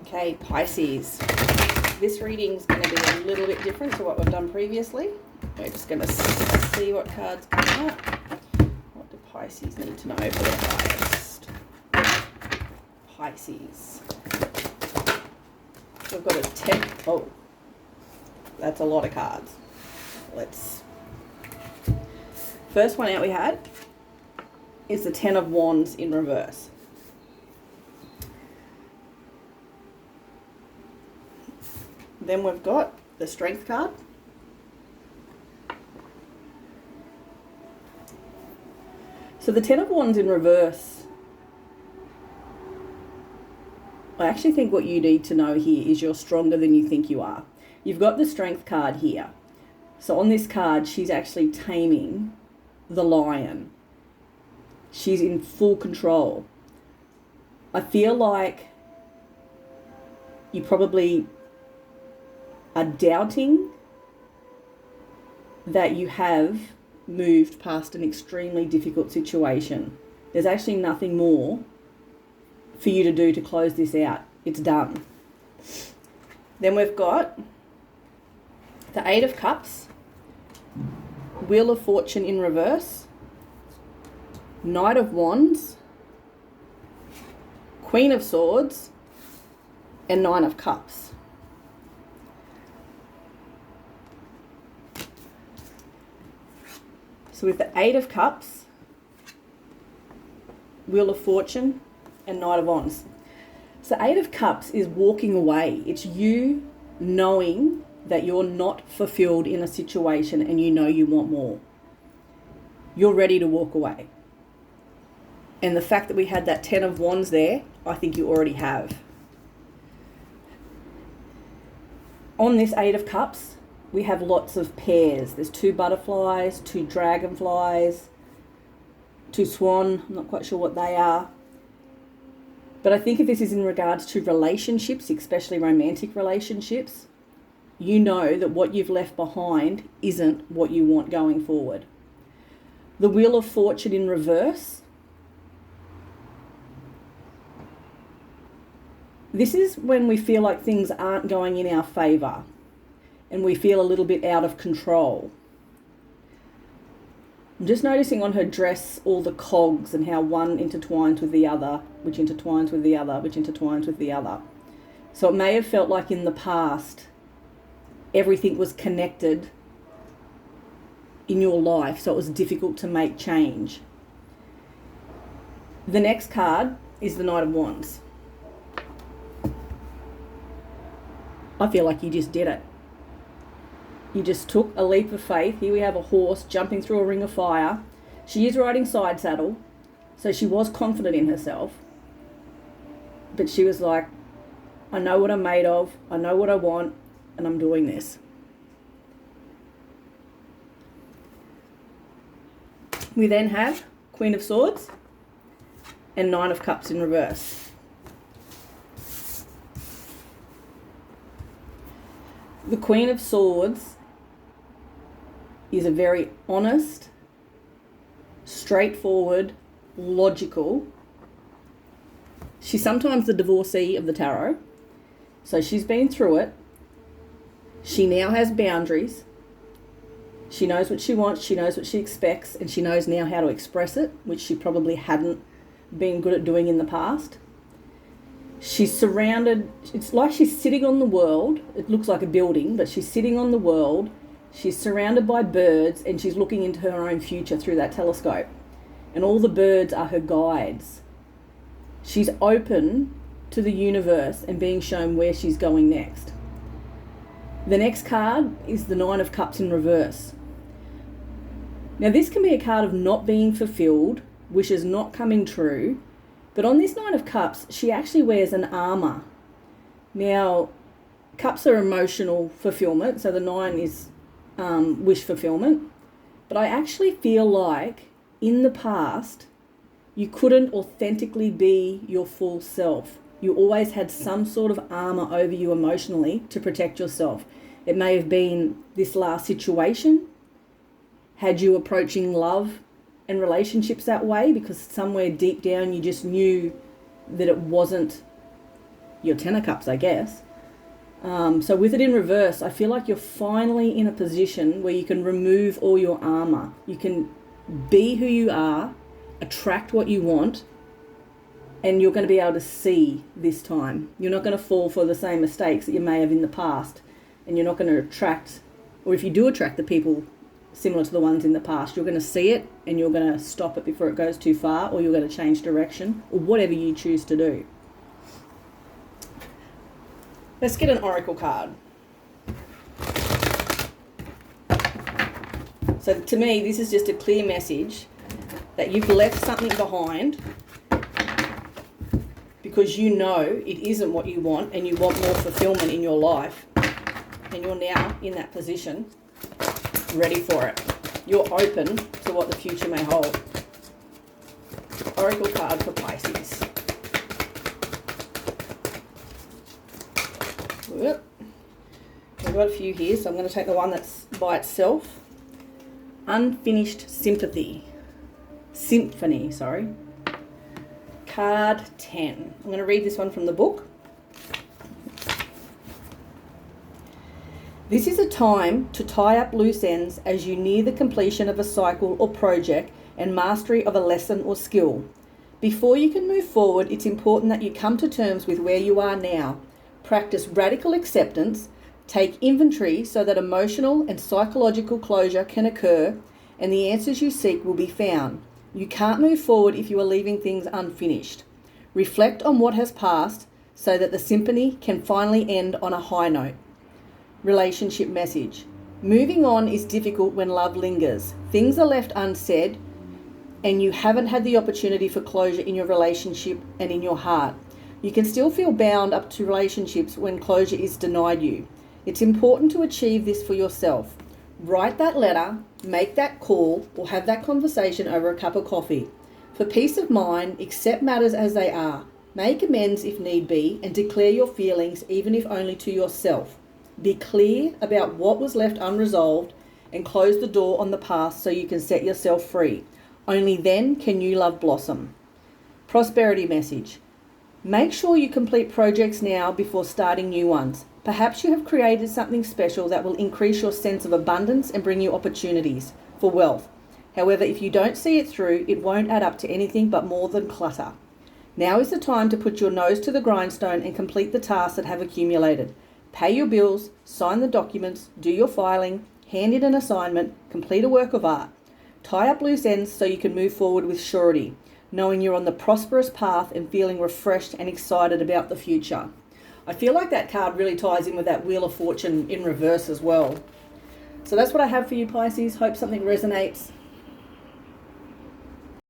Okay, Pisces. This reading is going to be a little bit different to what we've done previously. We're just going to see what cards come up. What do Pisces need to know for their highest? Pisces. We've got a 10. Oh, that's a lot of cards. First one out we had is the 10 of Wands in reverse. Then we've got the Strength card. So the 10 of Wands in reverse, I actually think what you need to know here is you're stronger than you think you are. You've got the Strength card here. So on this card, she's actually taming the lion. She's in full control. I feel like you probably are doubting that you have moved past an extremely difficult situation. There's actually nothing more for you to do to close this out. It's done. Then we've got the 8 of Cups, Wheel of Fortune in reverse, Knight of Wands, Queen of Swords, and 9 of Cups. So with the 8 of Cups, Wheel of Fortune, and Knight of Wands. So 8 of Cups is walking away. It's you knowing that you're not fulfilled in a situation and you know you want more. You're ready to walk away. And the fact that we had that 10 of Wands there, I think you already have. On this 8 of Cups, we have lots of pairs. There's 2 butterflies, 2 dragonflies, 2 swan. I'm not quite sure what they are. But I think if this is in regards to relationships, especially romantic relationships, you know that what you've left behind isn't what you want going forward. The Wheel of Fortune in reverse. This is when we feel like things aren't going in our favour and we feel a little bit out of control. I'm just noticing on her dress all the cogs and how one intertwines with the other, which intertwines with the other, which intertwines with the other. So it may have felt like in the past everything was connected in your life, so it was difficult to make change. The next card is the Knight of Wands. I feel like you just did it. You just took a leap of faith. Here we have a horse jumping through a ring of fire. She is riding side saddle, so she was confident in herself. But she was like, I know what I'm made of, I know what I want, and I'm doing this. We then have Queen of Swords and 9 of Cups in reverse. The Queen of Swords is a very honest, straightforward, logical. She's sometimes the divorcee of the tarot. So she's been through it. She now has boundaries. She knows what she wants, she knows what she expects, and she knows now how to express it, which she probably hadn't been good at doing in the past. She's surrounded, it's like she's sitting on the world. It looks like a building, but she's sitting on the world. She's surrounded by birds and she's looking into her own future through that telescope. And all the birds are her guides. She's open to the universe and being shown where she's going next. The next card is the 9 of Cups in reverse. Now this can be a card of not being fulfilled, wishes not coming true, but on this 9 of Cups, she actually wears an armour. Now, cups are emotional fulfillment, so the 9 is wish fulfillment. But I actually feel like in the past, you couldn't authentically be your full self. You always had some sort of armour over you emotionally to protect yourself. It may have been this last situation, had you approaching love and relationships that way, because somewhere deep down you just knew that it wasn't your Ten of Cups, I guess. So with it in reverse, I feel like you're finally in a position where you can remove all your armor. You can be who you are, attract what you want, and you're going to be able to see this time. You're not going to fall for the same mistakes that you may have in the past, and you're not going to attract, or if you do attract the people similar to the ones in the past, you're going to see it and you're going to stop it before it goes too far, or you're going to change direction, or whatever you choose to do. Let's get an oracle card. So to me, this is just a clear message that you've left something behind because you know it isn't what you want and you want more fulfillment in your life. And you're now in that position, ready for it. You're open to what the future may hold. Oracle card for Pisces. Yep. We've got a few here, so I'm going to take the one that's by itself. Unfinished Sympathy. Symphony, sorry. Card 10. I'm going to read this one from the book. This is a time to tie up loose ends as you near the completion of a cycle or project and mastery of a lesson or skill. Before you can move forward, it's important that you come to terms with where you are now. Practice radical acceptance, take inventory so that emotional and psychological closure can occur and the answers you seek will be found. You can't move forward if you are leaving things unfinished. Reflect on what has passed so that the symphony can finally end on a high note. Relationship message. Moving on is difficult when love lingers. Things are left unsaid and you haven't had the opportunity for closure in your relationship and in your heart. You can still feel bound up to relationships when closure is denied you. It's important to achieve this for yourself. Write that letter, make that call, or have that conversation over a cup of coffee. For peace of mind, accept matters as they are. Make amends if need be, and declare your feelings even if only to yourself. Be clear about what was left unresolved and close the door on the past so you can set yourself free. Only then can new love blossom. Prosperity message. Make sure you complete projects now before starting new ones. Perhaps you have created something special that will increase your sense of abundance and bring you opportunities for wealth. However, if you don't see it through, it won't add up to anything but more than clutter. Now is the time to put your nose to the grindstone and complete the tasks that have accumulated. Pay your bills, sign the documents, do your filing, hand in an assignment, complete a work of art. Tie up loose ends so you can move forward with surety, knowing you're on the prosperous path and feeling refreshed and excited about the future. I feel like that card really ties in with that Wheel of Fortune in reverse as well. So that's what I have for you, Pisces. Hope something resonates.